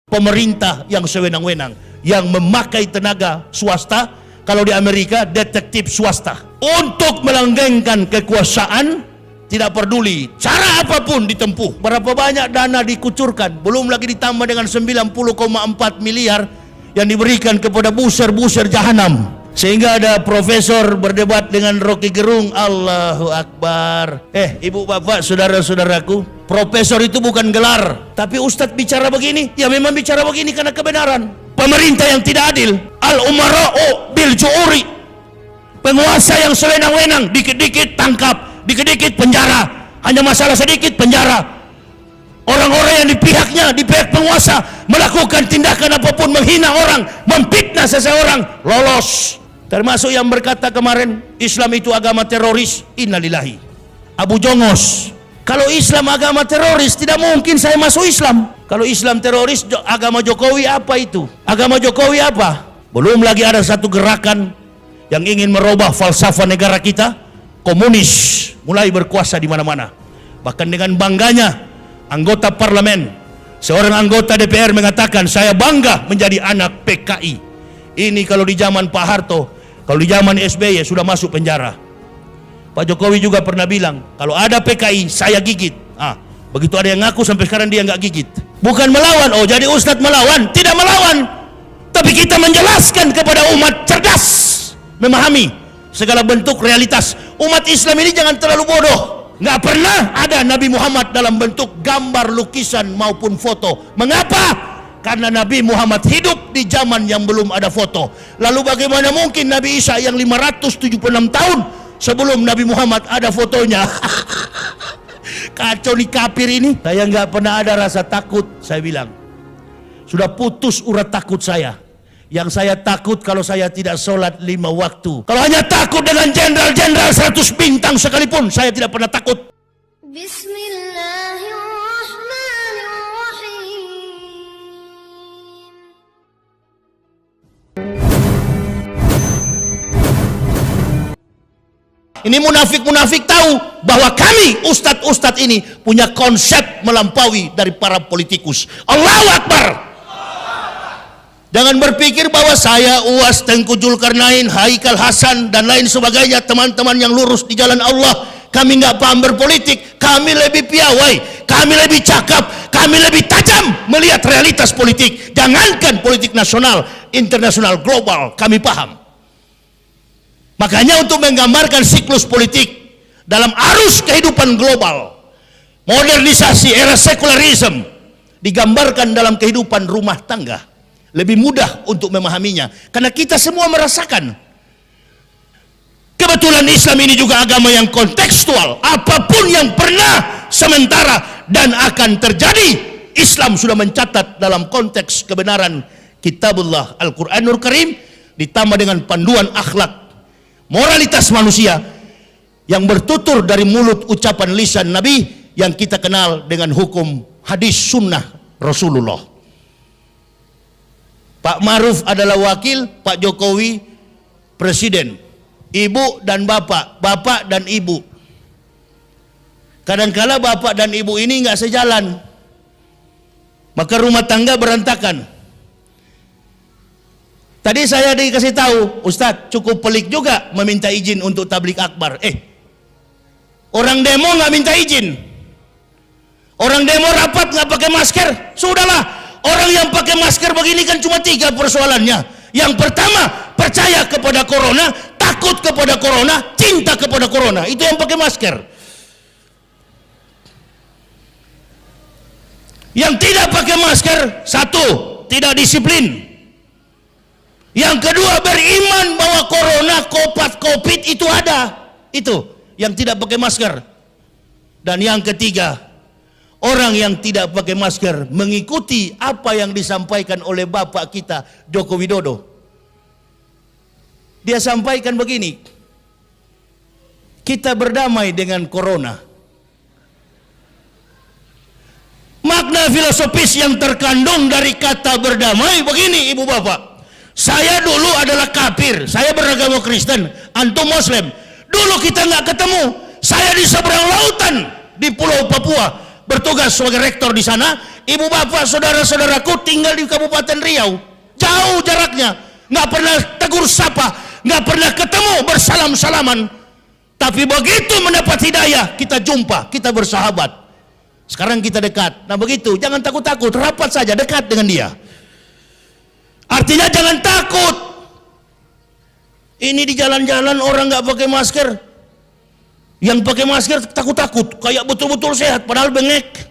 pemerintah yang sewenang-wenang, yang memakai tenaga swasta, kalau di Amerika detektif swasta, untuk melanggengkan kekuasaan. Tidak peduli cara apapun ditempuh, berapa banyak dana dikucurkan, belum lagi ditambah dengan 90,4 miliar yang diberikan kepada buser-buser jahanam. Sehingga ada profesor berdebat dengan Rocky Gerung. Allahu Akbar. Ibu bapak, saudara-saudaraku, profesor itu bukan gelar. Tapi ustadz bicara begini, ya memang bicara begini karena kebenaran. Pemerintah yang tidak adil, al-umara'u bil ju'uri, penguasa yang sewenang-wenang, dikit-dikit tangkap, dikit-dikit penjara, hanya masalah sedikit penjara. Orang-orang yang di pihaknya, di pihak penguasa, melakukan tindakan apapun, menghina orang, memfitnah seseorang, lolos. Termasuk yang berkata kemarin, Islam itu agama teroris. Innalillahi. Abu Jongos, kalau Islam agama teroris, tidak mungkin saya masuk Islam. Kalau Islam teroris, agama Jokowi apa itu? Agama Jokowi apa? Belum lagi ada satu gerakan yang ingin merubah falsafah negara kita, komunis, mulai berkuasa di mana-mana. Bahkan dengan bangganya anggota parlemen, seorang anggota DPR mengatakan, saya bangga menjadi anak PKI. Ini kalau di zaman Pak Harto, kalau di zaman SBY sudah masuk penjara. Pak Jokowi juga pernah bilang, kalau ada PKI saya gigit. Begitu ada yang ngaku sampai sekarang dia nggak gigit. Bukan melawan, oh jadi Ustadz melawan? Tidak melawan, tapi kita menjelaskan kepada umat cerdas, memahami segala bentuk realitas. Umat Islam ini jangan terlalu bodoh. Nggak pernah ada Nabi Muhammad dalam bentuk gambar, lukisan maupun foto. Mengapa? Karena Nabi Muhammad hidup di zaman yang belum ada foto. Lalu bagaimana mungkin Nabi Isa yang 576 tahun sebelum Nabi Muhammad ada fotonya? Kacau nih kafir ini. Saya nggak pernah ada rasa takut, saya bilang. Sudah putus urat takut saya. Yang saya takut kalau saya tidak sholat 5 waktu. Kalau hanya takut dengan jenderal-jenderal 100 bintang sekalipun, saya tidak pernah takut. Ini munafik-munafik tahu bahwa kami ustadz-ustadz ini punya konsep melampaui dari para politikus. Allahu Akbar. Jangan berpikir bahwa saya, Uwas, Tengku Zulkarnain, Haikal Hasan dan lain sebagainya, teman-teman yang lurus di jalan Allah, kami nggak paham berpolitik. Kami lebih piawai, kami lebih cakap, kami lebih tajam melihat realitas politik. Jangankan politik nasional, internasional, global, kami paham. Makanya untuk menggambarkan siklus politik dalam arus kehidupan global, modernisasi, era sekularisme, digambarkan dalam kehidupan rumah tangga, lebih mudah untuk memahaminya karena kita semua merasakan. Kebetulan Islam ini juga agama yang kontekstual. Apapun yang pernah, sementara dan akan terjadi, Islam sudah mencatat dalam konteks kebenaran Kitabullah Al-Quranul Karim, ditambah dengan panduan akhlak moralitas manusia yang bertutur dari mulut ucapan lisan Nabi yang kita kenal dengan hukum hadis sunnah Rasulullah. Pak Maruf adalah wakil, Pak Jokowi presiden. Ibu dan bapak, bapak dan ibu. Kadangkala bapak dan ibu ini nggak sejalan, maka rumah tangga berantakan. Tadi saya dikasih tahu, Ustadz cukup pelik juga meminta izin untuk tablik akbar. Orang demo nggak minta izin, orang demo rapat nggak pakai masker. Sudahlah, orang yang pakai masker begini kan cuma 3 persoalannya. Yang pertama, percaya kepada corona, takut kepada corona, cinta kepada corona. Itu yang pakai masker. Yang tidak pakai masker, 1, tidak disiplin. Yang kedua, beriman bahwa corona, covid itu ada. Itu yang tidak pakai masker. Dan yang ketiga, orang yang tidak pakai masker mengikuti apa yang disampaikan oleh Bapak kita Joko Widodo. Dia sampaikan begini, kita berdamai dengan corona. Makna filosofis yang terkandung dari kata berdamai begini, ibu bapak. Saya dulu adalah kafir, saya beragama Kristen, antum Muslim. Dulu kita nggak ketemu. Saya di seberang lautan di Pulau Papua bertugas sebagai rektor di sana. Ibu bapak saudara-saudaraku tinggal di Kabupaten Riau, jauh jaraknya, nggak pernah tegur sapa, nggak pernah ketemu bersalam-salaman. Tapi begitu mendapat hidayah, kita jumpa, kita bersahabat. Sekarang kita dekat. Nah begitu, jangan takut-takut, rapat saja, dekat dengan dia. Artinya jangan takut. Ini di jalan-jalan orang nggak pakai masker, yang pakai masker takut-takut, kayak betul-betul sehat, padahal bengek.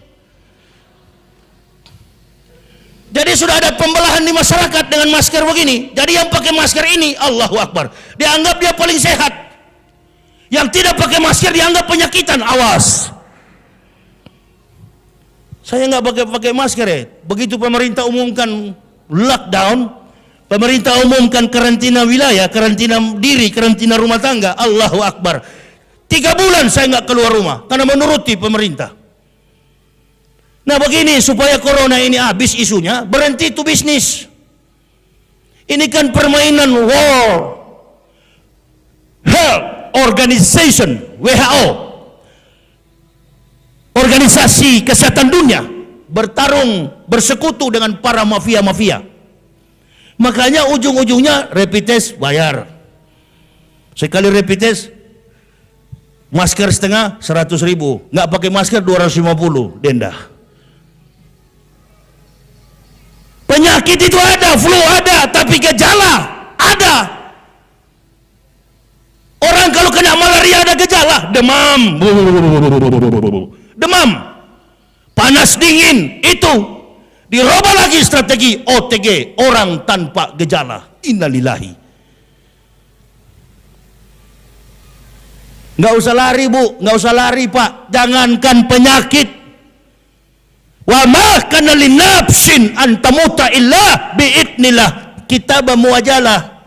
Jadi sudah ada pembelahan di masyarakat dengan masker begini. Jadi yang pakai masker ini, Allahu Akbar, dianggap dia paling sehat. Yang tidak pakai masker dianggap penyakitan. Awas. Saya nggak pakai masker ya. Begitu pemerintah umumkan lockdown, pemerintah umumkan karantina wilayah, karantina diri, karantina rumah tangga, Allahu Akbar. 3 bulan saya nggak keluar rumah karena menuruti pemerintah. Nah begini, supaya corona ini habis isunya, berhenti itu bisnis. Ini kan permainan World Health Organization, WHO, organisasi kesehatan dunia, bertarung, bersekutu dengan para mafia-mafia. Makanya ujung-ujungnya rapid test bayar. Sekali rapid test, masker setengah 100.000, nggak pakai masker 250 denda. Penyakit itu ada, flu ada, tapi gejala ada. Orang kalau kena malaria ada gejala, demam, demam, panas dingin, itu dirubah lagi strategi OTG, orang tanpa gejala. Innalillahi. Nggak usah lari bu, nggak usah lari pak, jangankan penyakit. Wa ma kana linafsin an tamuta illa biidnillah, kitab muajalah.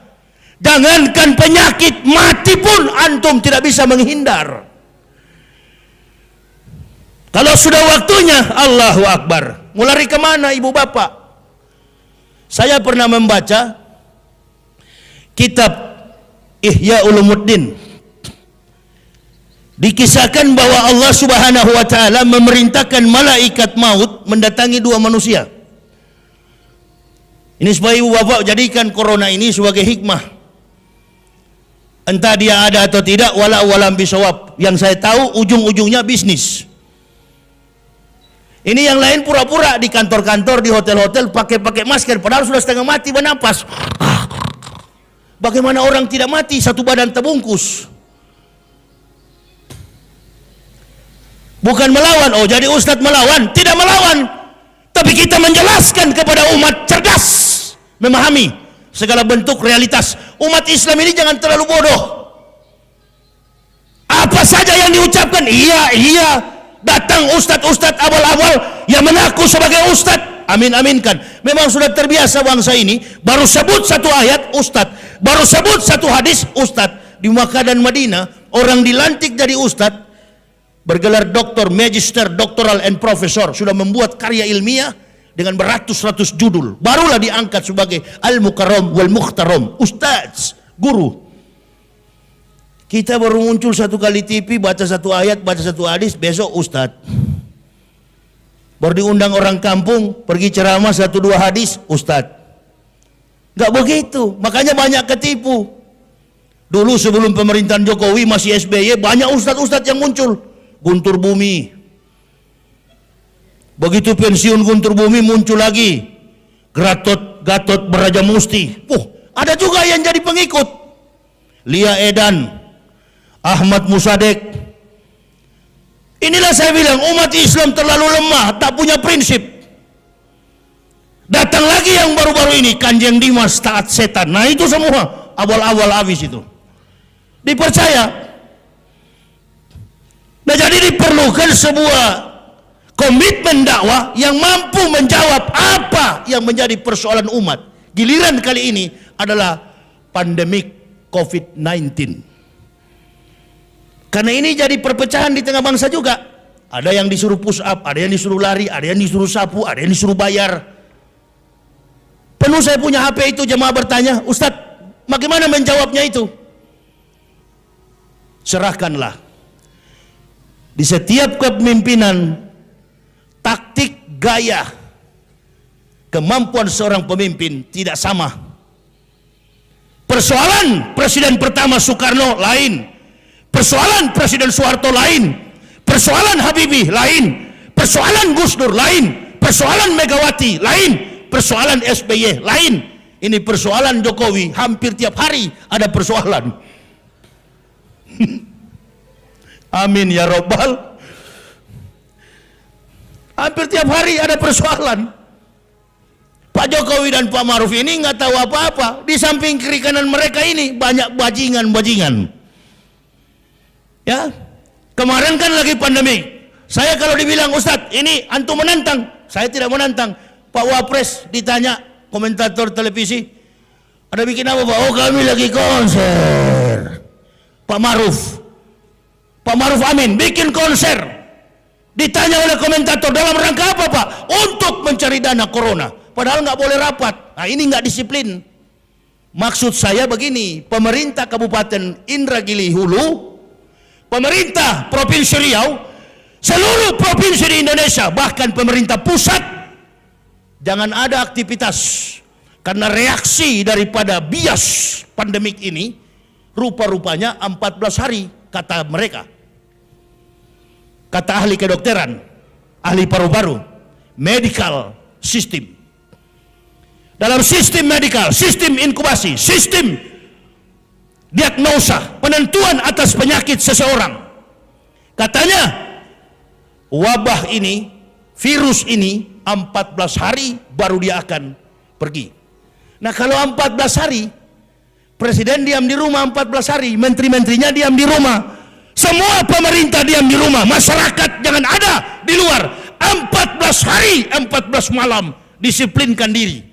Jangankan penyakit, mati pun antum tidak bisa menghindar. Kalau sudah waktunya, Allahu Akbar. Mau lari kemana ibu bapak? Saya pernah membaca kitab Ihya Ulumuddin. Dikisahkan bahwa Allah Subhanahu wa taala memerintahkan malaikat maut mendatangi 2 manusia. Ini supaya ibu bapak jadikan corona ini sebagai hikmah. Entah dia ada atau tidak, walam bisawab. Yang saya tahu ujung-ujungnya bisnis. Ini yang lain pura-pura di kantor-kantor, di hotel-hotel pakai masker, padahal sudah setengah mati bernapas. Bagaimana orang tidak mati, satu badan terbungkus? Bukan melawan, oh jadi ustadz melawan, tidak melawan. Tapi kita menjelaskan kepada umat cerdas, memahami segala bentuk realitas. Umat Islam ini jangan terlalu bodoh. Apa saja yang diucapkan, iya. Datang ustadz-ustadz awal-awal yang mengaku sebagai ustadz, amin-aminkan. Memang sudah terbiasa bangsa ini, baru sebut satu ayat ustadz, baru sebut satu hadis ustadz. Di Makkah dan Madinah, orang dilantik jadi ustadz, bergelar doktor, magister, doktoral, and profesor, sudah membuat karya ilmiah dengan beratus-ratus judul, barulah diangkat sebagai al-mukarram wal mukhtaram, ustaz, guru. Kita baru muncul satu kali TV, baca satu ayat, baca satu hadis, besok ustaz. Baru diundang orang kampung, pergi ceramah 1-2 hadis, ustaz. Gak begitu, makanya banyak ketipu. Dulu sebelum pemerintahan Jokowi masih SBY, banyak ustaz-ustaz yang muncul. Guntur Bumi. Begitu pensiun Guntur Bumi, muncul lagi Gatot Brajamusti. Ada juga yang jadi pengikut. Lia Edan, Ahmad Musadek. Inilah saya bilang, umat Islam terlalu lemah, tak punya prinsip. Datang lagi yang baru-baru ini, Kanjeng Dimas taat setan. Nah itu semua awal-awal habis itu. Dipercaya. Nah jadi diperlukan sebuah komitmen dakwah yang mampu menjawab apa yang menjadi persoalan umat. Giliran kali ini adalah pandemik COVID-19. Karena ini jadi perpecahan di tengah bangsa juga. Ada yang disuruh push up, ada yang disuruh lari, ada yang disuruh sapu, ada yang disuruh bayar. Penuh saya punya HP itu, jemaah bertanya, Ustadz, bagaimana menjawabnya itu? Serahkanlah. Di setiap kepemimpinan gaya kemampuan seorang pemimpin tidak sama. Persoalan Presiden pertama Soekarno lain, persoalan Presiden Soeharto lain, persoalan Habibie lain, persoalan Gus Dur lain, persoalan Megawati lain, persoalan SBY lain. Ini persoalan Jokowi, hampir tiap hari ada persoalan. Amin ya Rabbal. Hampir tiap hari ada persoalan. Pak Jokowi dan Pak Maruf ini nggak tahu apa-apa. Di samping kiri kanan mereka ini banyak bajingan-bajingan. Ya, kemarin kan lagi pandemi. Saya kalau dibilang Ustadz, ini antum menantang, saya tidak menantang. Pak Wapres ditanya komentator televisi, ada bikin apa Pak? Oh kami lagi konser. Pak Maruf Amin bikin konser. Ditanya oleh komentator dalam rangka apa Pak? Untuk mencari dana corona. Padahal nggak boleh rapat. Nah ini nggak disiplin. Maksud saya begini, pemerintah Kabupaten Indragiri Hulu, pemerintah Provinsi Riau, seluruh provinsi di Indonesia, bahkan pemerintah pusat, jangan ada aktivitas. Karena reaksi daripada bias pandemik ini, rupa-rupanya 14 hari, kata mereka. Kata ahli kedokteran, ahli paru-paru, medical system. Dalam sistem medikal, sistem inkubasi, sistem diagnosa, penentuan atas penyakit seseorang. Katanya, wabah ini, virus ini, 14 hari baru dia akan pergi. Nah kalau 14 hari, Presiden diam di rumah 14 hari, menteri-menterinya diam di rumah, semua pemerintah diam di rumah, masyarakat jangan ada di luar, 14 hari, 14 malam, disiplinkan diri.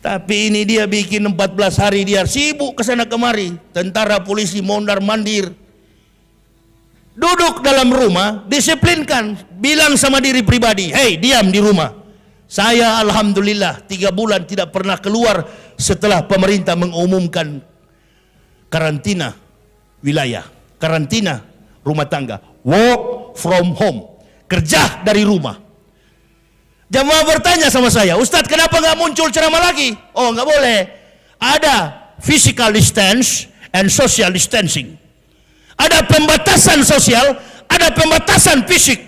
Tapi ini dia bikin 14 hari, dia sibuk kesana kemari, tentara polisi mondar mandir. Duduk dalam rumah, disiplinkan, bilang sama diri pribadi, hei diam di rumah. Saya alhamdulillah 3 bulan tidak pernah keluar setelah pemerintah mengumumkan karantina wilayah, karantina rumah tangga, work from home, kerja dari rumah. Jamaah bertanya sama saya, Ustadz kenapa nggak muncul ceramah lagi? Oh nggak boleh. Ada physical distance and social distancing. Ada pembatasan sosial, ada pembatasan fisik.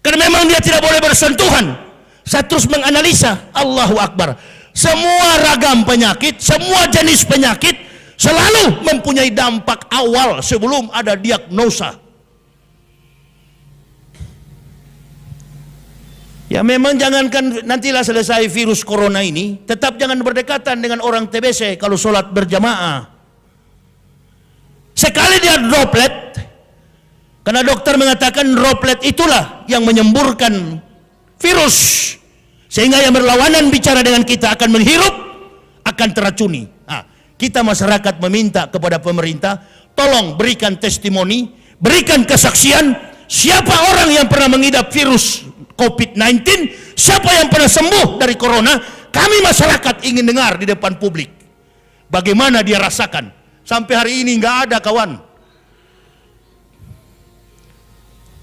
Karena memang dia tidak boleh bersentuhan. Saya terus menganalisa, Allahu Akbar. Semua ragam penyakit, semua jenis penyakit selalu mempunyai dampak awal sebelum ada diagnosa. Ya memang jangankan nantilah selesai virus corona ini, tetap jangan berdekatan dengan orang TBC kalau sholat berjamaah. Sekali dia droplet, karena dokter mengatakan droplet itulah yang menyemburkan virus, sehingga yang berlawanan bicara dengan kita akan menghirup, akan teracuni. Nah, kita masyarakat meminta kepada pemerintah, tolong berikan testimoni, berikan kesaksian, siapa orang yang pernah mengidap virus COVID-19, siapa yang pernah sembuh dari corona, kami masyarakat ingin dengar di depan publik. Bagaimana dia rasakan. Sampai hari ini nggak ada kawan.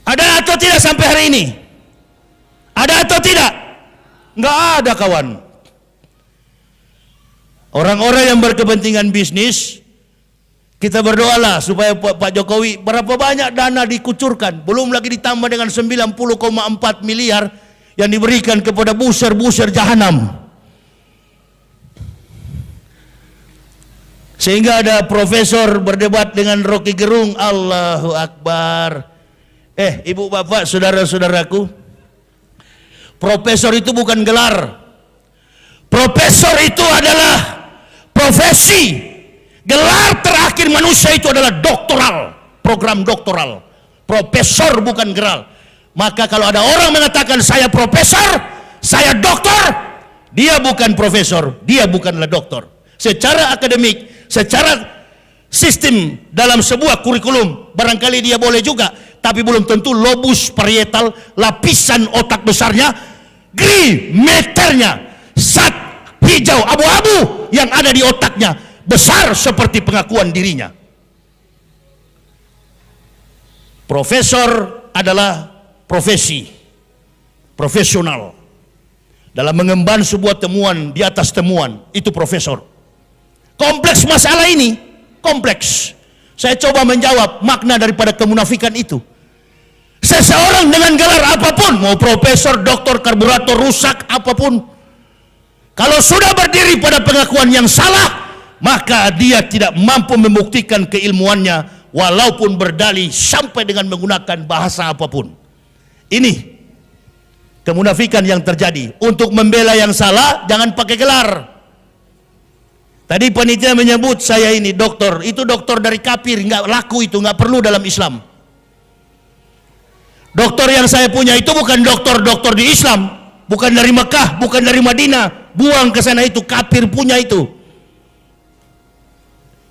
Ada atau tidak sampai hari ini? Ada atau tidak? Nggak ada kawan. Orang-orang yang berkepentingan bisnis, kita berdoalah supaya Pak Jokowi berapa banyak dana dikucurkan, belum lagi ditambah dengan 90,4 miliar yang diberikan kepada buser-buser jahanam. Sehingga ada profesor berdebat dengan Rocky Gerung, Allahu Akbar. Ibu bapak, saudara-saudaraku, profesor itu bukan gelar. Profesor itu adalah profesi. Gelar terakhir manusia itu adalah doktoral, program doktoral. Profesor bukan gelar. Maka kalau ada orang mengatakan saya profesor, saya doktor, dia bukan profesor, dia bukanlah doktor. Secara akademik, secara sistem dalam sebuah kurikulum, barangkali dia boleh juga, tapi belum tentu lobus parietal, lapisan otak besarnya, gri meternya, zat hijau abu-abu yang ada di otaknya besar seperti pengakuan dirinya. Profesor adalah profesi, profesional. Dalam mengemban sebuah temuan di atas temuan, itu profesor. Kompleks masalah ini, kompleks. Saya coba menjawab makna daripada kemunafikan itu. Seseorang dengan gelar apapun, mau profesor, doktor, karburator, rusak, apapun, kalau sudah berdiri pada pengakuan yang salah, maka dia tidak mampu membuktikan keilmuannya, walaupun berdalih sampai dengan menggunakan bahasa apapun. Ini kemunafikan yang terjadi. Untuk membela yang salah, jangan pakai gelar. Tadi panitia menyebut saya ini dokter, itu dokter dari kafir, nggak laku itu, nggak perlu dalam Islam. Dokter yang saya punya itu bukan dokter di Islam, bukan dari Mekah, bukan dari Madinah, buang ke sana, itu kafir punya itu.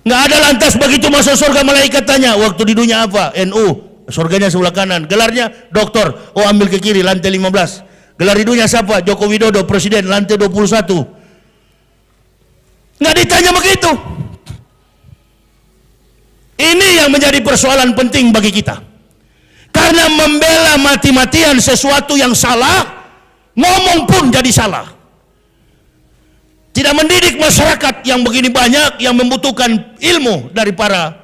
Nggak ada lantas begitu masuk surga malaikat tanya, waktu di dunia apa? NU, surganya sebelah kanan, gelarnya dokter, oh ambil ke kiri, lantai 15. Gelar hidupnya siapa? Joko Widodo, presiden, lantai 21. Nggak ditanya begitu. Ini yang menjadi persoalan penting bagi kita. Karena membela mati-matian sesuatu yang salah, ngomong pun jadi salah. Tidak mendidik masyarakat yang begini banyak, yang membutuhkan ilmu dari para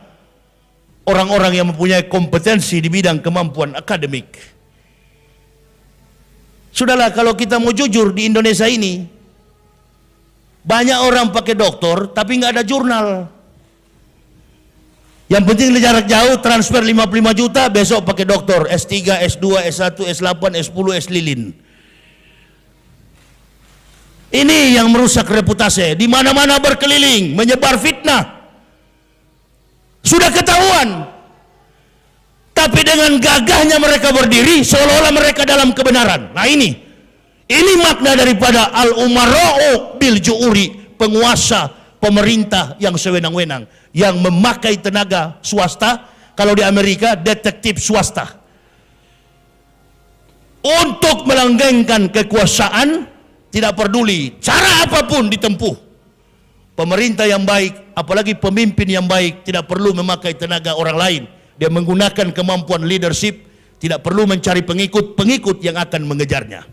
orang-orang yang mempunyai kompetensi di bidang kemampuan akademik. Sudahlah, kalau kita mau jujur, di Indonesia ini banyak orang pakai doktor tapi nggak ada jurnal. Yang penting jarak jauh, transfer 55 juta, besok pakai doktor S3, S2, S1, S8, S10, S lilin. Ini yang merusak reputasi. Di mana-mana berkeliling, menyebar fitnah. Sudah ketahuan. Tapi dengan gagahnya mereka berdiri, seolah-olah mereka dalam kebenaran. Nah ini makna daripada al-umara'u bil ju'uri, penguasa, pemerintah yang sewenang-wenang, yang memakai tenaga swasta. Kalau di Amerika, detektif swasta, untuk melanggengkan kekuasaan, tidak peduli cara apapun ditempuh. Pemerintah yang baik, apalagi pemimpin yang baik, tidak perlu memakai tenaga orang lain. Dia menggunakan kemampuan leadership, tidak perlu mencari pengikut yang akan mengejarnya.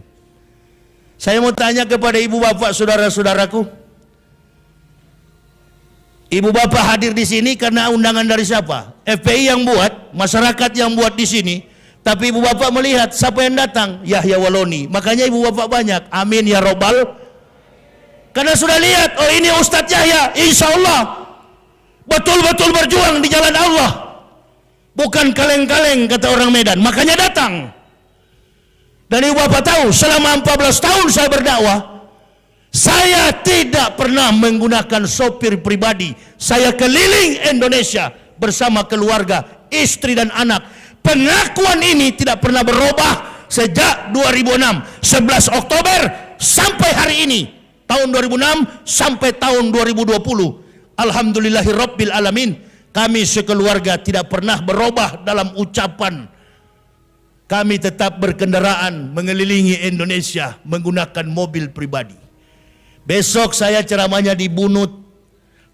Saya mau tanya kepada ibu bapak, saudara-saudaraku. Ibu bapak hadir di sini karena undangan dari siapa? FPI yang buat, masyarakat yang buat di sini. Tapi ibu bapak melihat siapa yang datang? Yahya Waloni. Makanya ibu bapak banyak. Amin ya robbal. Karena sudah lihat, oh ini Ustadz Yahya, insya Allah betul-betul berjuang di jalan Allah. Bukan kaleng-kaleng kata orang Medan. Makanya datang. Dan ibu bapak tahu, selama 14 tahun saya berdakwah, saya tidak pernah menggunakan sopir pribadi. Saya keliling Indonesia bersama keluarga, istri dan anak. Pengakuan ini tidak pernah berubah sejak 2006, 11 Oktober sampai hari ini, tahun 2006 sampai tahun 2020. Alhamdulillahirabbil alamin, kami sekeluarga tidak pernah berubah dalam ucapan. Kami tetap berkendaraan mengelilingi Indonesia menggunakan mobil pribadi. Besok saya ceramahnya di Bunut,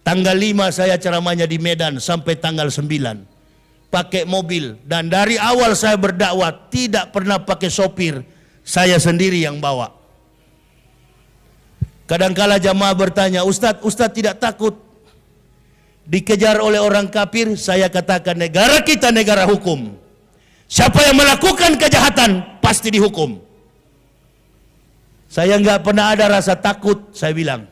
tanggal 5 saya ceramahnya di Medan sampai tanggal 9. Pakai mobil, dan dari awal saya berdakwah tidak pernah pakai sopir, saya sendiri yang bawa. Kadangkala jamaah bertanya, Ustadz tidak takut dikejar oleh orang kafir? Saya katakan, negara kita negara hukum. Siapa yang melakukan kejahatan pasti dihukum. Saya nggak pernah ada rasa takut, saya bilang.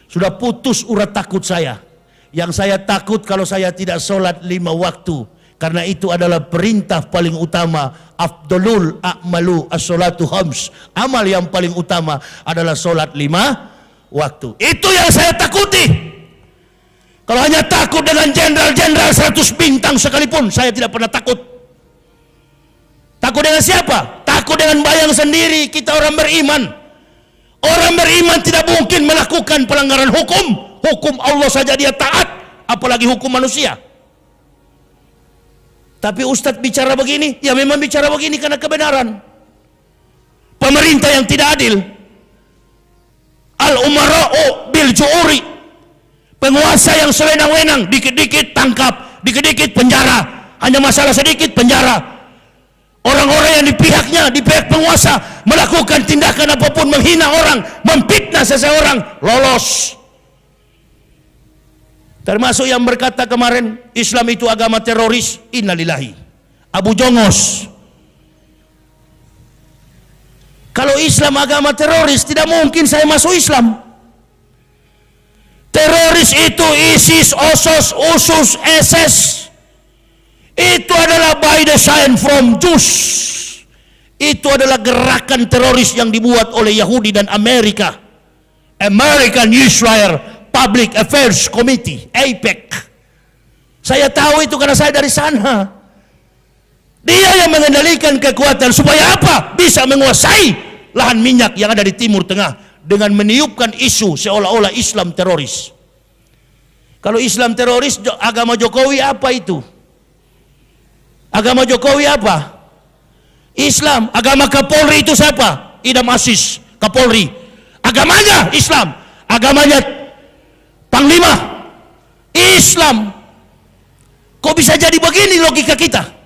Sudah putus urat takut saya. Yang saya takut kalau saya tidak sholat 5 waktu. Karena itu adalah perintah paling utama. Afdalul a'malu as-sholatu khams. Amal yang paling utama adalah sholat 5 waktu. Itu yang saya takuti. Kalau hanya takut dengan jenderal-jenderal 100 bintang sekalipun, saya tidak pernah takut. Takut dengan siapa? Takut dengan bayang sendiri. Kita orang beriman. Orang beriman tidak mungkin melakukan pelanggaran hukum. Hukum Allah saja dia taat, apalagi hukum manusia. Tapi Ustadz bicara begini, ya memang bicara begini karena kebenaran. Pemerintah yang tidak adil, al-umara'u bil ju'uri, penguasa yang sewenang-wenang, dikit-dikit tangkap, dikit-dikit penjara, hanya masalah sedikit penjara. orang-orang yang di pihaknya, di pihak penguasa, melakukan tindakan apapun, menghina orang, memfitnah seseorang, lolos. Termasuk yang berkata kemarin, Islam itu agama teroris, innalillahi. Abu Jongos. Kalau Islam agama teroris, tidak mungkin saya masuk Islam. Teroris itu ISIS, OSOS, USUS, SS. Itu adalah by design from Jews. Itu adalah gerakan teroris yang dibuat oleh Yahudi dan Amerika. American Israel Public Affairs Committee, AIPAC. Saya tahu itu karena saya dari sana. Dia yang mengendalikan kekuatan supaya apa? Bisa menguasai lahan minyak yang ada di Timur Tengah dengan meniupkan isu seolah-olah Islam teroris. Kalau Islam teroris, agama Jokowi apa itu? Agama Jokowi apa? Islam. Agama Kapolri itu siapa? Idam Aziz, Kapolri. Agamanya Islam. Agamanya Panglima Islam. Kok bisa jadi begini logika kita?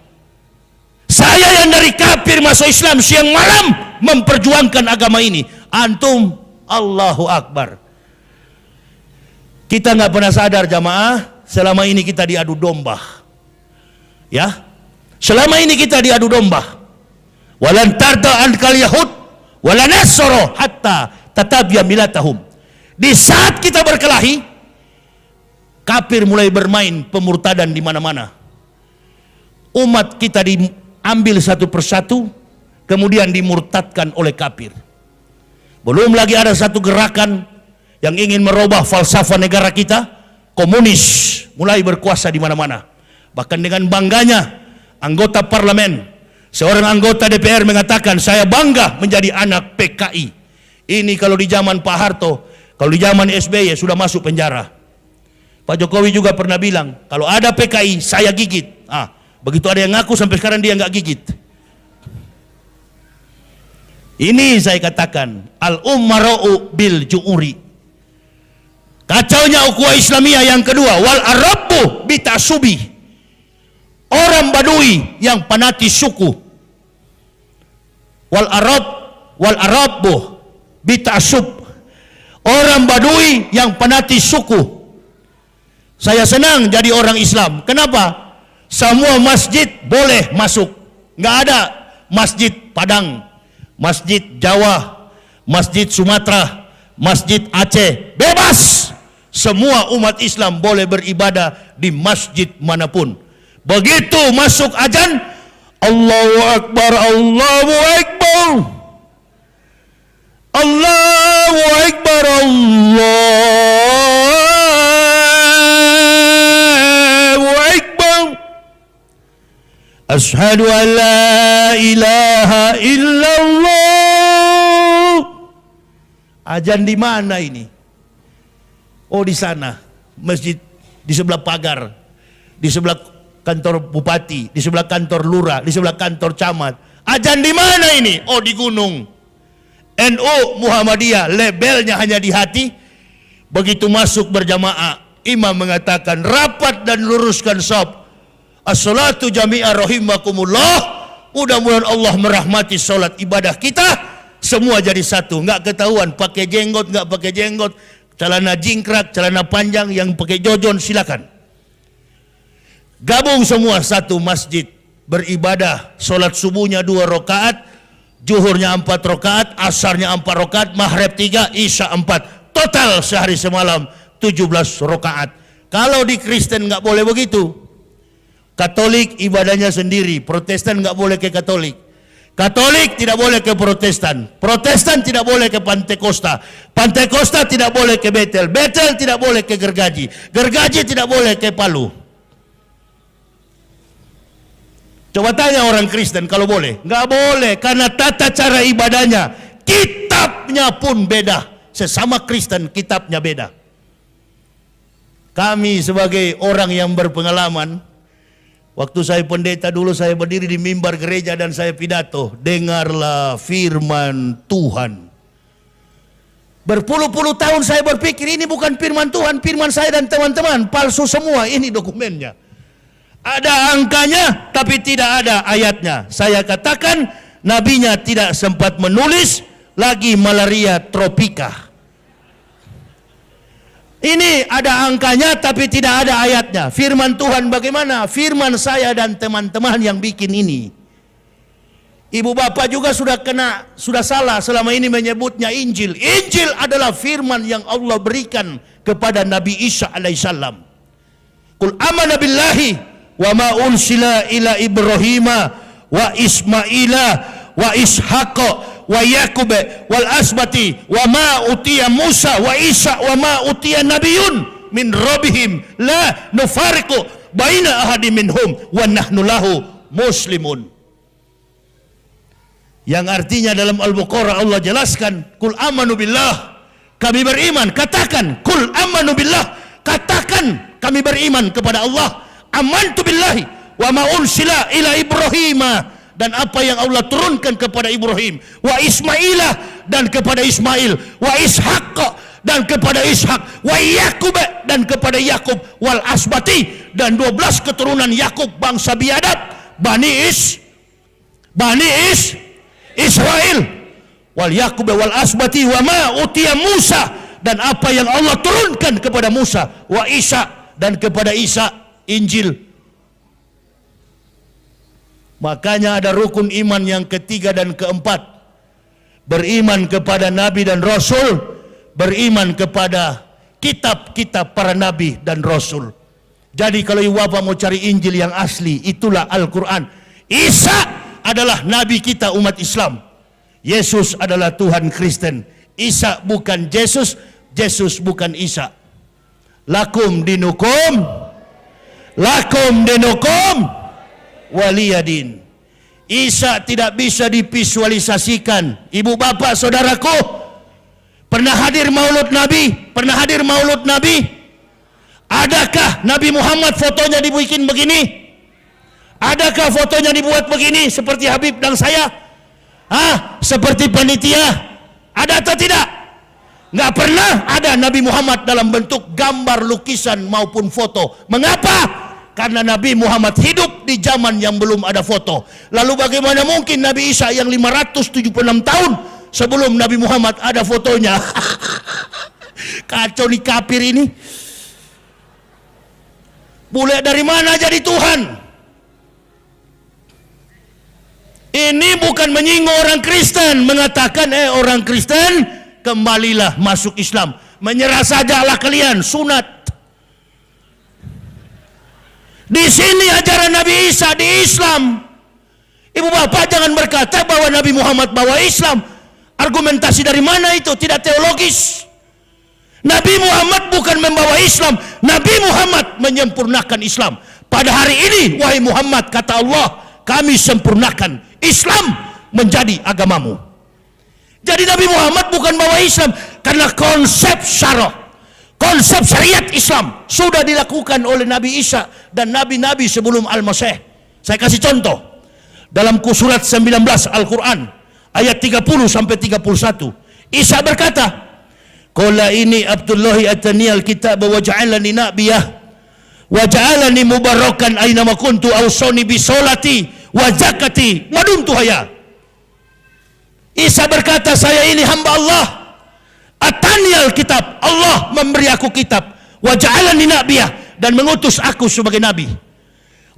Saya yang dari kafir masuk Islam siang malam memperjuangkan agama ini. Antum, Allahu Akbar. Kita nggak pernah sadar jamaah, selama ini kita diadu domba. Ya, selama ini kita diadu domba. Walan tarda ankal yahud wala nasara hatta tatabya milatahum. Di saat kita berkelahi, kafir mulai bermain pemurtadan di mana-mana. Umat kita diambil satu persatu, kemudian dimurtadkan oleh kafir. Belum lagi ada satu gerakan yang ingin merubah falsafah negara kita, komunis mulai berkuasa di mana-mana. Bahkan dengan bangganya anggota parlemen, seorang anggota DPR mengatakan, saya bangga menjadi anak PKI. Ini kalau di zaman Pak Harto, kalau di zaman SBY sudah masuk penjara. Pak Jokowi juga pernah bilang, kalau ada PKI saya gigit. Begitu ada yang ngaku sampai sekarang dia nggak gigit. Ini saya katakan al-ummara'u bil ju'uri. Kacaunya ukhuwah Islamiyah yang kedua, wal arabu bitasubi. Orang Badui yang fanatis suku. Wal arabu bitasub. Orang Badui yang fanatis suku. Saya senang jadi orang Islam. Kenapa? Semua masjid boleh masuk. Nggak ada masjid Padang, masjid Jawa, masjid Sumatera, masjid Aceh. Bebas. Semua umat Islam boleh beribadah di masjid manapun. Begitu masuk azan, Allahu Akbar, Allahu Akbar, Allahu Akbar, Allahu Akbar, Ashhadu an la ilaha illallah. Azan di mana ini? Oh, di sana, masjid di sebelah pagar, di sebelah kantor bupati, di sebelah kantor lurah, di sebelah kantor camat. Azan di mana ini? Oh, di gunung. NU Muhammadiyah, labelnya hanya di hati. Begitu masuk berjamaah, imam mengatakan rapat dan luruskan shaf. As-salatu jami'ah rahimakumullah. Mudah-mudahan Allah merahmati salat ibadah kita. Semua jadi satu, nggak ketahuan pakai jenggot, nggak pakai jenggot, celana jingkrak, celana panjang, yang pakai jojon silakan. Gabung semua satu masjid, beribadah, solat subuhnya 2 rakaat, zuhurnya 4 rakaat, asarnya 4 rakaat, maghrib 3, isya 4. Total sehari semalam 17 rakaat. Kalau di Kristen nggak boleh begitu. Katolik ibadahnya sendiri, Protestan nggak boleh ke Katolik. Katolik tidak boleh ke Protestan. Protestan tidak boleh ke Pantekosta. Pantekosta tidak boleh ke Betel. Betel tidak boleh ke Gergaji. Gergaji tidak boleh ke Palu. Coba tanya orang Kristen kalau boleh. Nggak boleh, karena tata cara ibadahnya, kitabnya pun beda. Sesama Kristen kitabnya beda. Kami sebagai orang yang berpengalaman, waktu saya pendeta dulu, saya berdiri di mimbar gereja dan saya pidato, dengarlah firman Tuhan. Berpuluh-puluh tahun saya berpikir ini bukan firman Tuhan, firman saya dan teman-teman, palsu semua, ini dokumennya. Ada angkanya tapi tidak ada ayatnya. Saya katakan nabinya tidak sempat menulis lagi malaria tropika. Ini ada angkanya tapi tidak ada ayatnya. Firman Tuhan bagaimana? Firman saya dan teman-teman yang bikin ini. Ibu bapak juga sudah salah selama ini menyebutnya Injil. Injil adalah firman yang Allah berikan kepada Nabi Isa alaihissalam. Qul amana billahi wa ma unsila ila Ibrahima wa Ismaila wa Ishaqa wa Yakub wal asbati wa ma utiya Musa wa Isa wa ma utiya nabiyun min rabbihim la nufariqu baina ahadin minhum wa nahnu lahu muslimun. Yang artinya dalam Al-Baqarah Allah jelaskan, kul amanu billah, kami beriman. Katakan, kul amanu billah, katakan kami beriman kepada Allah. Amantu billahi wa ma unsila ila Ibrahima, dan apa yang Allah turunkan kepada Ibrahim, wa Ismailah, dan kepada Ismail, wa Ishaq, dan kepada Ishak, wa Yakub, dan kepada Yakub, wal asbati, dan 12 keturunan Yakub bangsa biadab, Bani Israel, wal Yakub wal asbati wa ma utiya Musa, dan apa yang Allah turunkan kepada Musa, wa Isa, dan kepada Isa, Injil. Makanya ada rukun iman yang ketiga dan keempat. Beriman kepada Nabi dan Rasul, beriman kepada kitab-kitab para Nabi dan Rasul. Jadi kalau ibu bapak mau cari Injil yang asli, itulah Al-Quran. Isa adalah Nabi kita umat Islam. Yesus adalah Tuhan Kristen. Isa bukan Yesus, Yesus bukan Isa. Lakum dinukum waliyadin. Isa tidak bisa divisualisasikan. Ibu bapak saudaraku, pernah hadir maulud Nabi? Pernah hadir maulud Nabi? Adakah Nabi Muhammad fotonya dibikin begini? Adakah fotonya dibuat begini seperti Habib dan saya? Seperti panitia? Ada atau tidak? Nggak pernah ada Nabi Muhammad dalam bentuk gambar, lukisan maupun foto. Mengapa? Karena Nabi Muhammad hidup di zaman yang belum ada foto. Lalu bagaimana mungkin Nabi Isa yang 576 tahun sebelum Nabi Muhammad ada fotonya? Kacau nih kafir ini. Bule dari mana jadi Tuhan? Ini bukan menyinggung orang Kristen, mengatakan orang Kristen kembalilah masuk Islam. Menyerah sajalah kalian, sunat. Di sini ajaran Nabi Isa di Islam. Ibu bapak jangan berkata bahwa Nabi Muhammad bawa Islam. Argumentasi dari mana itu? Tidak teologis. Nabi Muhammad bukan membawa Islam. Nabi Muhammad menyempurnakan Islam. Pada hari ini, wahai Muhammad, kata Allah, kami sempurnakan Islam menjadi agamamu. Jadi Nabi Muhammad bukan bawa Islam, karena konsep syarah, konsep syariat Islam sudah dilakukan oleh Nabi Isa dan nabi-nabi sebelum Al-Masih. Saya kasih contoh. Dalam surat 19 Al-Quran ayat 30 sampai 31, Isa berkata, qala ini Abdullahi atani al-kitab wa ja'alani nabiyah wa ja'alani mubarakan aina ma kuntu awsani bi sholati wa zakati wa dumtu hayya. Isa berkata, saya ini hamba Allah. Atani al-kitab, Allah memberi aku kitab. Wa ja'alani nabiyah, dan mengutus aku sebagai nabi.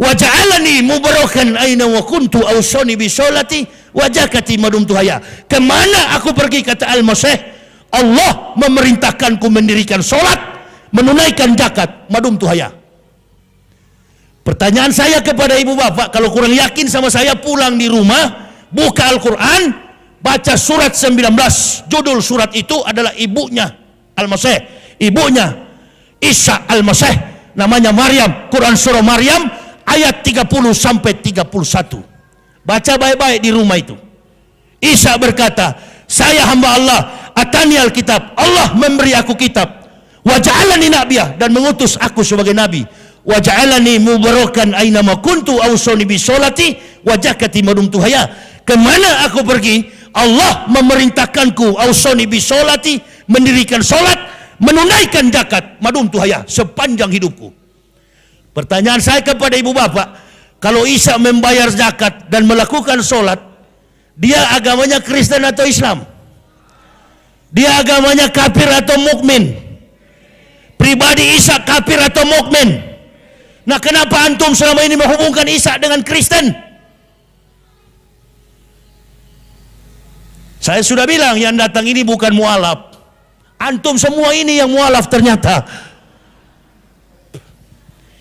Wa ja'alani mubarakan aina wa kuntu awsani bi sholati wa zakati ma dumtu hayya. Kemana aku pergi, kata Al-Masih, Allah memerintahkanku mendirikan sholat, menunaikan zakat, madum tuhaya. Pertanyaan saya kepada ibu bapak, kalau kurang yakin sama saya, pulang di rumah, buka Al-Quran, baca surat 19. Judul surat itu adalah ibunya Al-Masih, ibunya Isa Al-Masih, namanya Maryam. Quran surah Maryam ayat 30 sampai 31. Baca baik-baik di rumah itu. Isa berkata, saya hamba Allah, atani al-kitab, Allah memberi aku kitab, wa ja'alani nabiyah, dan mengutus aku sebagai nabi, wa ja'alani mubarakan aina ma kuntu awsani bi sholati wa zakati ma dumtu hayya. Kemana aku pergi, Allah memerintahkanku awsani bi sholati, mendirikan sholat, menunaikan zakat, ma dumtu hayya, sepanjang hidupku. Pertanyaan saya kepada ibu bapak, kalau Isa membayar zakat dan melakukan sholat, dia agamanya Kristen atau Islam? Dia agamanya kafir atau mukmin? Pribadi Isa kafir atau mukmin? Nah, kenapa antum selama ini menghubungkan Isa dengan Kristen? Saya sudah bilang yang datang ini bukan mualaf. Antum semua ini yang mualaf ternyata.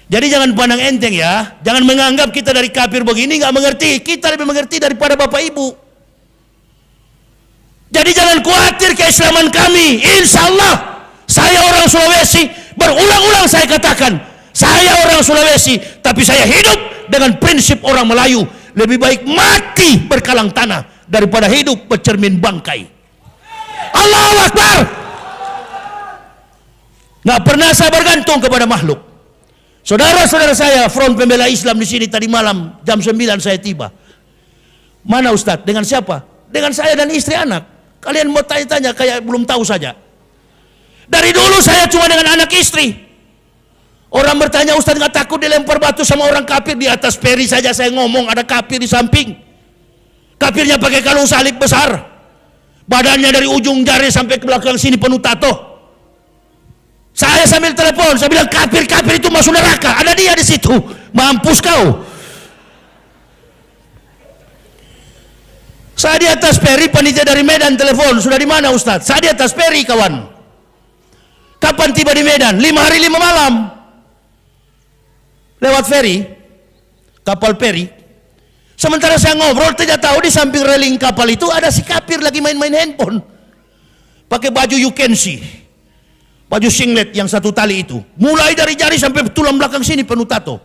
Jadi jangan pandang enteng ya. Jangan menganggap kita dari kafir begini nggak mengerti. Kita lebih mengerti daripada bapak ibu. Jadi jangan khawatir keislaman kami. Insya Allah saya orang Sulawesi. Berulang-ulang saya katakan, saya orang Sulawesi, tapi saya hidup dengan prinsip orang Melayu. Lebih baik mati berkalang tanah daripada hidup bercermin bangkai. Allahu Akbar. Nggak pernah saya bergantung kepada makhluk. Saudara-saudara saya, Front Pembela Islam di sini tadi malam jam 9 saya tiba. Mana Ustadz? Dengan siapa? Dengan saya dan istri anak. Kalian mau tanya-tanya kayak belum tahu saja. Dari dulu saya cuma dengan anak istri. Orang bertanya, Ustadz nggak takut dilempar batu sama orang kafir? Di atas peri saja saya ngomong ada kafir di samping. Kafirnya pakai kalung salib besar. Badannya dari ujung jari sampai ke belakang sini penuh tato. Saya sambil telepon, saya bilang kafir-kafir itu masuk neraka. Ada dia di situ. Mampus kau. Saya di atas peri, panitia dari Medan telepon. Sudah di mana Ustadz? Saya di atas peri kawan. Kapan tiba di Medan? 5 hari 5 malam. Lewat feri, kapal peri. Sementara saya ngobrol, tidak tahu di samping reling kapal itu ada si kafir lagi main-main handphone. Pakai baju you can see. Baju singlet yang satu tali itu, mulai dari jari sampai tulang belakang sini penuh tato.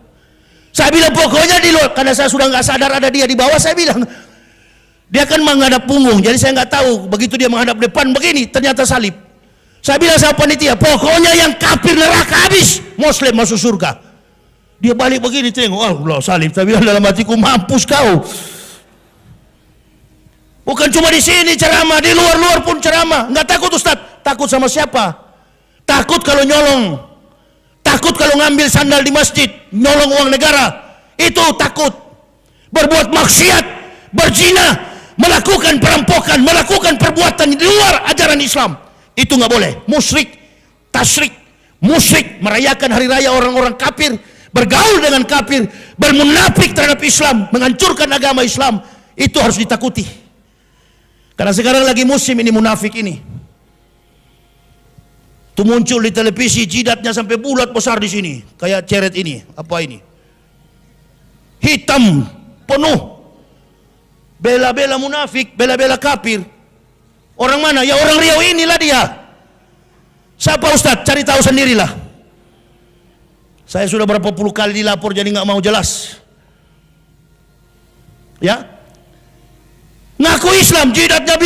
Saya bilang pokoknya di luar, karena saya sudah nggak sadar ada dia di bawah. Saya bilang dia kan menghadap punggung, jadi saya nggak tahu. Begitu dia menghadap depan begini, ternyata salib. Saya bilang sama panitia, pokoknya yang kafir neraka habis, Muslim masuk surga. Dia balik begini tengok, Allah salib. Saya bilang dalam hatiku, mampus kau. Bukan cuma di sini ceramah, di luar-luar pun ceramah. Nggak takut Ustadz? Takut sama siapa? Takut kalau nyolong, takut kalau ngambil sandal di masjid, nyolong uang negara, itu takut. Berbuat maksiat, berzina, melakukan perampokan, melakukan perbuatan di luar ajaran Islam, itu nggak boleh. Musyrik, tasyrik, musyrik, merayakan hari raya orang-orang kafir, bergaul dengan kafir, bermunafik terhadap Islam, menghancurkan agama Islam, itu harus ditakuti. Karena sekarang lagi musim ini munafik ini. Itu muncul di televisi, jidatnya sampai bulat besar di sini, kayak ceret ini. Apa ini? Hitam penuh. Bela-bela munafik, bela-bela kafir. Orang mana? Ya orang Riau inilah dia. Siapa Ustadz? Cari tahu sendirilah. Saya sudah berapa puluh kali dilapor jadi nggak mau jelas. Ya? Ngaku Islam, jidatnya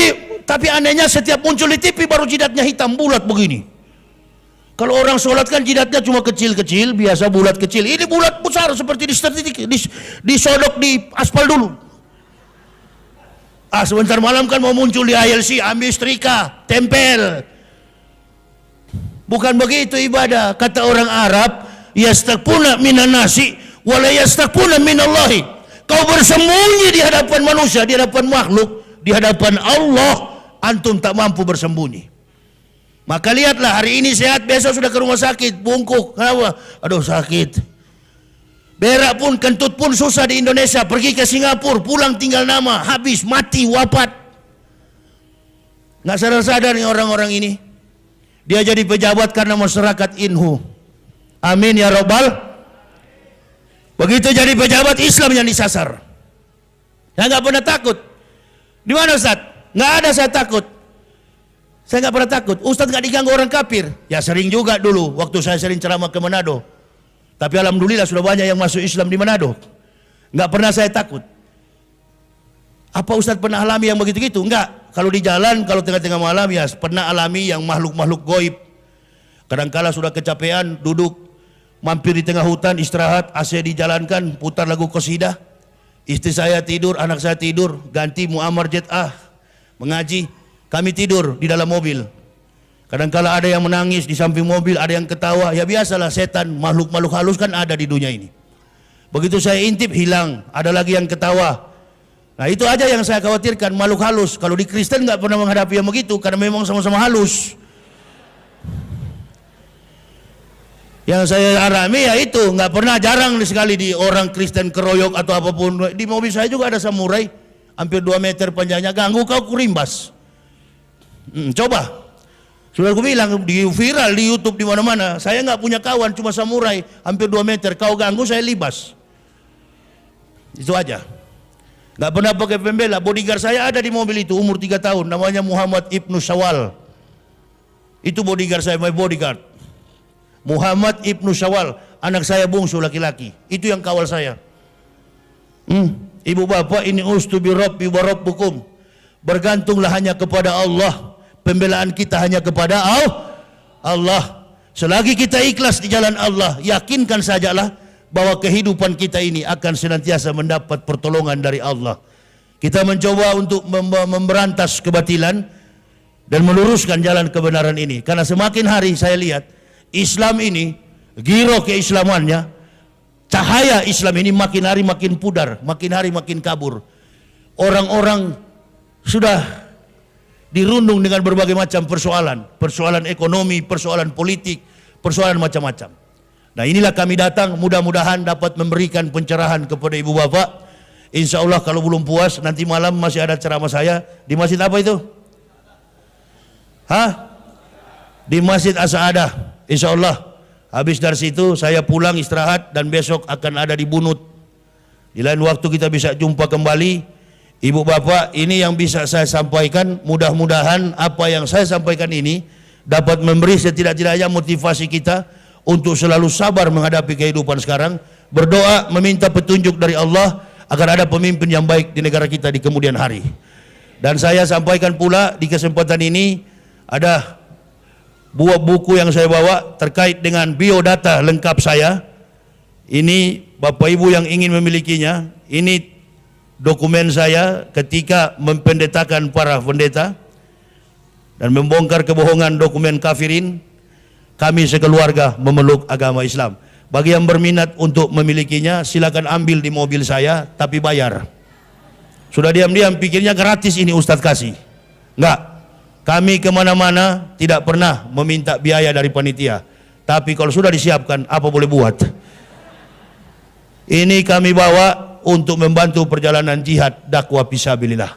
tapi anehnya setiap muncul di TV baru jidatnya hitam bulat begini. Kalau orang sholat kan jidatnya cuma kecil-kecil, biasa bulat kecil. Ini bulat besar seperti disodok di aspal dulu. Sebentar malam kan mau muncul di ILC, ambil setrika, tempel. Bukan begitu ibadah. Kata orang Arab, yastakuna minan nasi, wala yastakuna minallahi. Kau bersembunyi di hadapan manusia, di hadapan makhluk, di hadapan Allah, antum tak mampu bersembunyi. Maka lihatlah, hari ini sehat, besok sudah ke rumah sakit, bungkuk. Kenapa? Aduh sakit. Berak pun, kentut pun susah di Indonesia. Pergi ke Singapura, pulang tinggal nama, habis, mati, wafat. Nggak sadar-sadar nih orang-orang ini. Dia jadi pejabat karena masyarakat inhu. Amin ya Rabbal. Begitu jadi pejabat, Islam yang disasar. Saya nggak pernah takut. Di mana Ustaz? Nggak ada saya takut. Saya nggak pernah takut. Ustadz nggak diganggu orang kafir. Ya sering juga dulu, waktu saya sering ceramah ke Manado. Tapi alhamdulillah sudah banyak yang masuk Islam di Manado. Nggak pernah saya takut. Apa Ustadz pernah alami yang begitu-gitu? Enggak. Kalau di jalan, kalau tengah-tengah malam ya pernah alami yang makhluk-makhluk goib. Kadangkala sudah kecapean, duduk, mampir di tengah hutan, istirahat, AC dijalankan, putar lagu qasidah. Istri saya tidur, anak saya tidur, ganti Muammar Jet mengaji. Kami tidur di dalam mobil. Kadang-kala ada yang menangis di samping mobil, ada yang ketawa. Ya biasalah, setan, makhluk-makhluk halus kan ada di dunia ini. Begitu saya intip, hilang. Ada lagi yang ketawa. Nah itu aja yang saya khawatirkan, makhluk halus. Kalau di Kristen nggak pernah menghadapi yang begitu, karena memang sama-sama halus. Yang saya alami ya itu, nggak pernah, jarang sekali di orang Kristen keroyok atau apapun. Di mobil saya juga ada samurai, hampir 2 meter panjangnya, ganggu kau kurimbas. Coba. Sudah aku bilang, di viral di YouTube di mana-mana. Saya nggak punya kawan, cuma samurai hampir 2 meter. Kau ganggu saya libas. Itu aja. Nggak pernah pakai pembela. Bodyguard saya ada di mobil itu, umur 3 tahun. Namanya Muhammad Ibnu Syawal. Itu bodyguard saya, my bodyguard. Muhammad Ibnu Syawal, anak saya bungsu laki-laki. Itu yang kawal saya. Ibu bapak, ini ustu bi rabbi wa rabbukum. Bergantunglah hanya kepada Allah. Pembelaan kita hanya kepada Allah. Selagi kita ikhlas di jalan Allah, yakinkan sajalah bahwa kehidupan kita ini akan senantiasa mendapat pertolongan dari Allah. Kita mencoba untuk memberantas kebatilan dan meluruskan jalan kebenaran ini. Karena semakin hari saya lihat Islam ini, giro keislamannya, cahaya Islam ini makin hari makin pudar, makin hari makin kabur. Orang-orang sudah dirundung dengan berbagai macam persoalan ekonomi, persoalan politik, persoalan macam-macam. Nah inilah kami datang, mudah-mudahan dapat memberikan pencerahan kepada ibu bapak. Insya Allah kalau belum puas, nanti malam masih ada ceramah saya di masjid apa itu? Di Masjid As-Saadah. Insya Allah habis dari situ saya pulang istirahat dan besok akan ada di Bunut. Di lain waktu kita bisa jumpa kembali. Ibu bapak, ini yang bisa saya sampaikan. Mudah-mudahan apa yang saya sampaikan ini dapat memberi setidak-tidaknya motivasi kita untuk selalu sabar menghadapi kehidupan sekarang. Berdoa meminta petunjuk dari Allah agar ada pemimpin yang baik di negara kita di kemudian hari. Dan saya sampaikan pula di kesempatan ini, ada buah buku yang saya bawa terkait dengan biodata lengkap saya. Ini bapak ibu yang ingin memilikinya, ini dokumen saya ketika mempendetakan para pendeta dan membongkar kebohongan dokumen kafirin. Kami sekeluarga memeluk agama Islam. Bagi yang berminat untuk memilikinya, silakan ambil di mobil saya, tapi bayar. Sudah diam-diam pikirnya gratis ini Ustadz kasih. Enggak, kami kemana-mana tidak pernah meminta biaya dari panitia. Tapi kalau sudah disiapkan, apa boleh buat. Ini kami bawa untuk membantu perjalanan jihad dakwah fisabilillah.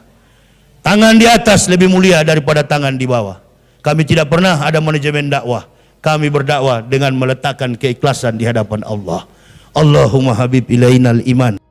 Tangan di atas lebih mulia daripada tangan di bawah. Kami tidak pernah ada manajemen dakwah. Kami berdakwah dengan meletakkan keikhlasan di hadapan Allah. Allahumma habib ilainal iman.